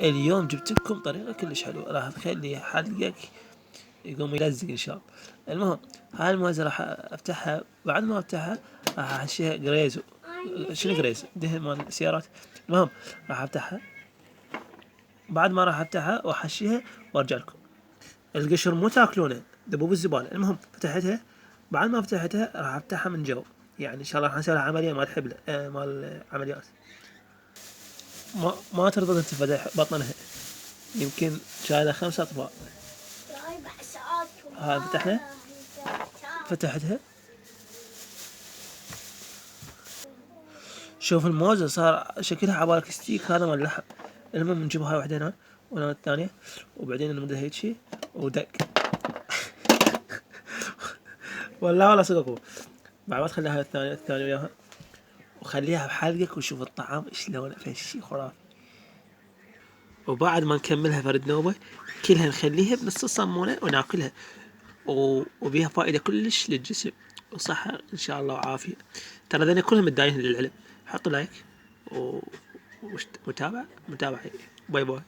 اليوم جبت لكم طريقة كلش حلوة راح تخلي حلقك يقوم يلزق ان شاء الله. المهم هاي الموزة راح افتحها، بعد ما افتحها راح احشيها جريز. شنو جريز؟ دهن مال السيارات. المهم راح افتحها، بعد ما راح افتحها واحشيها وارجع لكم. القشر مو تاكلونه، دبوب الزبالة. المهم فتحتها، بعد ما فتحتها راح افتحها من جو، يعني ان شاء الله راح نسوي لها عملية مال حبلة مال عمليات. ما ترضى تنفتح بطنها، يمكن شايلة 5 أطباق. ها فتحنا، فتحتها، شوف الموزة صار شكلها عبالك ستيك هذا مال اللحم. المهم نجيب هاي واحدة هنا وهنا الثانية، وبعدين نمدها هيك شي ودق. والله صدقوا. بعد ما تخليها الثانية وياها وخليها بحلقك وشوف الطعام شلون فشي خرافي. وبعد ما نكملها فرد نوبة كلها نخليها بنص الصمونة وناكلها، وبيها فائدة كلش للجسم وصحة إن شاء الله وعافية. ترى ذني كلهم مدايين للعلم. حطوا لايك ومتابعة باي باي.